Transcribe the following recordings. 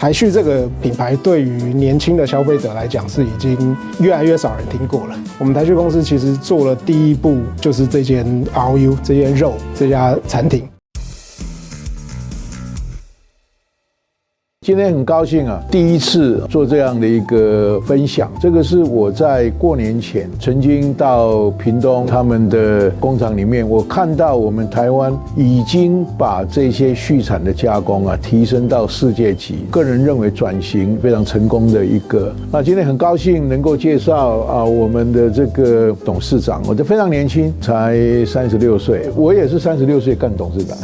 台旭这个品牌对于年轻的消费者来讲是已经越来越少人听过了。我们台旭公司其实做了第一步，就是这间 ROU 这间肉这家餐厅。今天很高兴啊，第一次做这样的一个分享。这个是我在过年前曾经到屏东他们的工厂里面，我看到我们台湾已经把这些畜产的加工啊提升到世界级，个人认为转型非常成功的一个。那今天很高兴能够介绍我们的这个董事长，我非常年轻，才36岁，我也是36岁干董事长，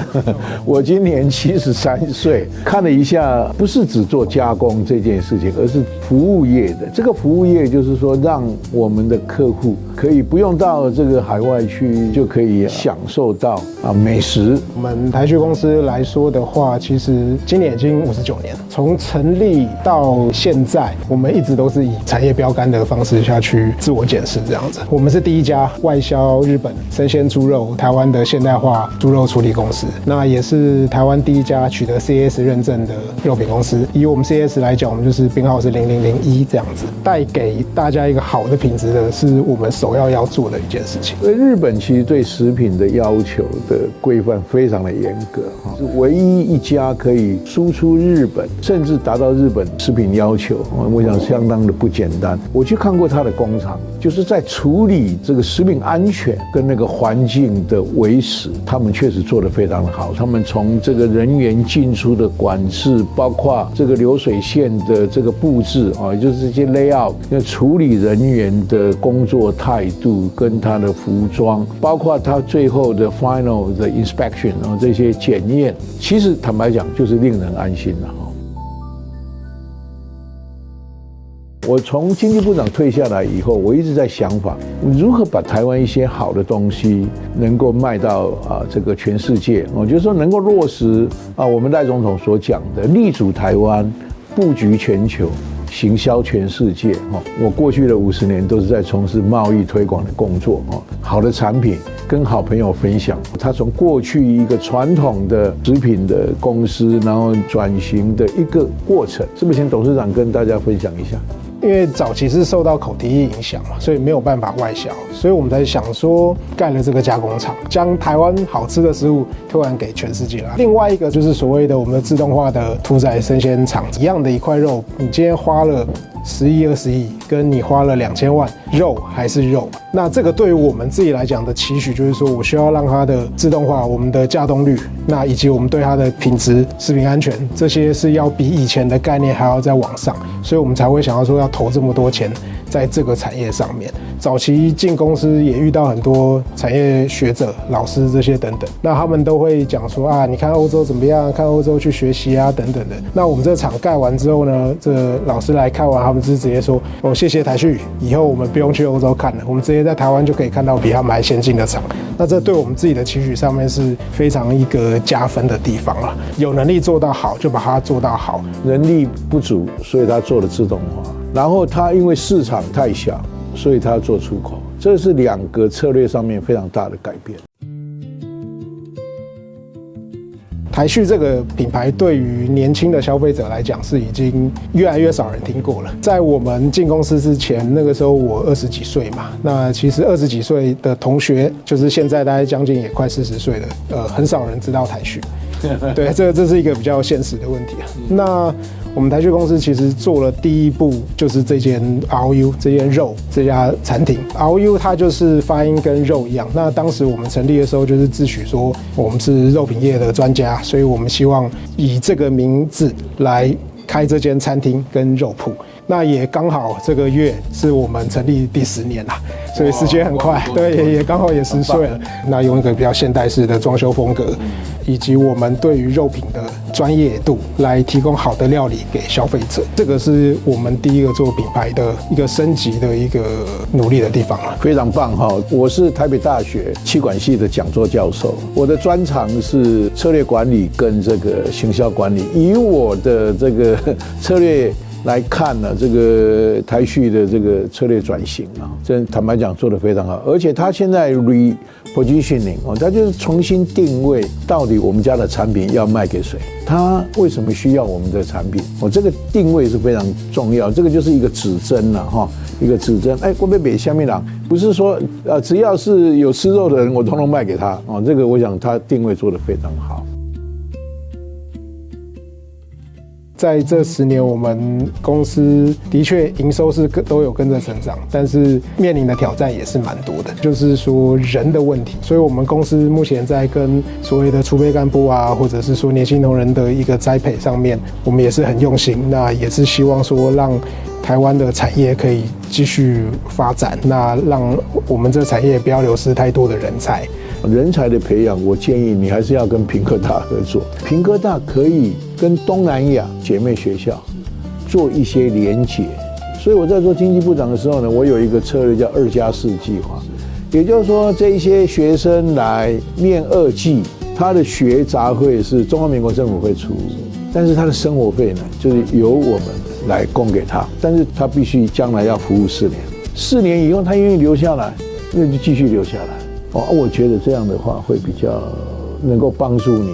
我今年73岁。看了一下，不是只做加工这件事情，而是服务业的。这个服务业就是说，让我们的客户可以不用到这个海外去，就可以享受到美食。我们台旭公司来说的话，其实今年已经59年了。从成立到现在，我们一直都是以产业标杆的方式下去自我检视这样子。我们是第一家外销日本生鲜猪肉台湾的现代化猪肉处理公司，那也是台湾第一家取得 CAS 认证的肉品公司。以我们 CAS 来讲，我们就是编号是0001这样子，带给大家一个好的品质的，是我们首要做的一件事情。日本其实对食品的要求的规范非常的严格，是唯一一家可以输出日本，甚至达到日本食品要求，我想相当的不简单。我去看过他的工厂，就是在处理这个食品安全跟那个环境的维持，他们确实做得非常的好。他们从这个人员进出的管制，包括这个流水线的这个布置也就是这些 layout， 处理人员的工作态度跟他的服装，包括他最后的 final 的 inspection 这些检验，其实坦白讲就是令人安心了。我从经济部长退下来以后，我一直在想法如何把台湾一些好的东西能够卖到这个全世界。我就是说能够落实我们赖总统所讲的立足台湾，布局全球，行销全世界。我过去的50年都是在从事贸易推广的工作。好的产品跟好朋友分享，他从过去一个传统的食品的公司，然后转型的一个过程，是不是请董事长跟大家分享一下？因为早期是受到口蹄疫影响嘛，所以没有办法外销，所以我们才想说盖了这个加工厂，将台湾好吃的食物推广给全世界啦。另外一个就是所谓的我们的自动化的屠宰生鲜厂，一样的一块肉，你今天花了10亿、20亿，跟你花了2000万，肉还是肉。那这个对于我们自己来讲的期许，就是说我需要让它的自动化、我们的稼动率，那以及我们对它的品质、食品安全，这些是要比以前的概念还要再往上，所以我们才会想要说要投这么多钱在这个产业上面。早期进公司也遇到很多产业学者、老师这些等等，那他们都会讲说你看欧洲怎么样，看欧洲去学习等等的。那我们这个厂盖完之后呢，这个老师来看完，他们是直接说谢谢台旭，以后我们不用去欧洲看了，我们直接在台湾就可以看到比他们还先进的厂。那这对我们自己的期许上面是非常一个加分的地方了。有能力做到好，就把它做到好。人力不足，所以他做了自动化，然后他因为市场太小，所以他做出口，这是2个策略上面非常大的改变。台旭这个品牌对于年轻的消费者来讲是已经越来越少人听过了。在我们进公司之前，那个时候我20几岁嘛，那其实20几岁的同学，就是现在大概将近也快40岁了，很少人知道台旭。对，这是一个比较现实的问题。那我们台旭公司其实做了第一步，就是这间 ROU 这间肉这家餐厅。ROU 它就是发音跟肉一样。那当时我们成立的时候，就是自诩说我们是肉品业的专家，所以我们希望以这个名字来开这间餐厅跟肉铺。那也刚好这个月是我们成立第10年啦，所以时间很快，对，也刚好也10岁了。那用一个比较现代式的装修风格，以及我们对于肉品的专业度来提供好的料理给消费者，这个是我们第一个做品牌的一个升级的一个努力的地方了。非常棒哈！我是台北大学企管系的讲座教授，我的专长是策略管理跟这个行销管理。以我的这个策略来看呢，这个台旭的这个策略转型啊，真坦白讲做得非常好，而且他现在 repositioning 哦，他就是重新定位，到底我们家的产品要卖给谁，他为什么需要我们的产品？哦，这个定位是非常重要，这个就是一个指针了哈，一个指针。哎，我被北下面郎不是说只要是有吃肉的人，我统统卖给他哦，这个我想他定位做得非常好。在这10年，我们公司的确营收是都有跟着成长，但是面临的挑战也是蛮多的，就是说人的问题。所以我们公司目前在跟所谓的储备干部啊，或者是说年轻同仁的一个栽培上面，我们也是很用心，那也是希望说让台湾的产业可以继续发展，那让我们这产业不要流失太多的人才。人才的培养，我建议你还是要跟屏科大合作。屏科大可以跟东南亚姐妹学校做一些连结。所以我在做经济部长的时候呢，我有一个策略叫2+4计划，也就是说这一些学生来念2技，他的学杂费是中华民国政府会出，但是他的生活费呢，就是由我们来供给他，但是他必须将来要服务4年，4年以后他愿意留下来，那就继续留下来。我觉得这样的话会比较能够帮助你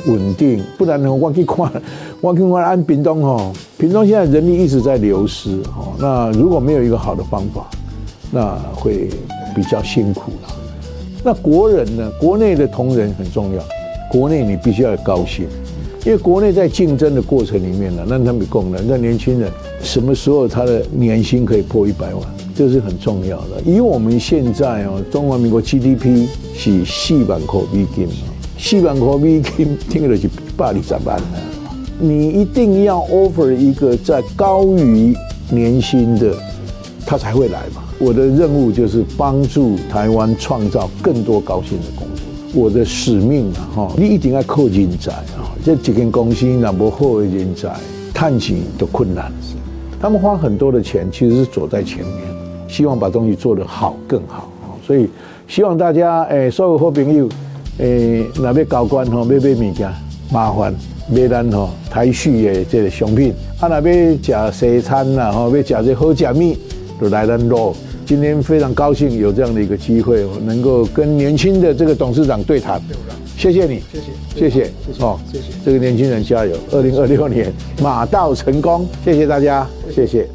稳定，不然呢，我去看按屏东哦，屏东现在人力一直在流失哦，那如果没有一个好的方法，那会比较辛苦了。那国人呢，国内的同仁很重要，国内你必须要高兴，因为国内在竞争的过程里面呢，那他们供人，那年轻人什么时候他的年薪可以破100万？这是很重要的。以我们现在中华民国 GDP 是4万块美金，4万块美金听了就是120万了。你一定要 offer 一个在高于年薪的，他才会来嘛。我的任务就是帮助台湾创造更多高薪的工作。我的使命你一定要靠人才这几间公司若没好的人才，赚钱都困难。他们花很多的钱，其实是走在前面。希望把东西做得好更好，所以希望大家所有好朋友若要交关要买物件，麻烦买咱台旭的这个商品，若要吃西餐啦要吃这好吃面，就来咱路。今天非常高兴有这样的一个机会，能够跟年轻的这个董事长对谈，谢谢你，谢谢这个年轻人加油，2026年马到成功，谢谢大家，谢谢。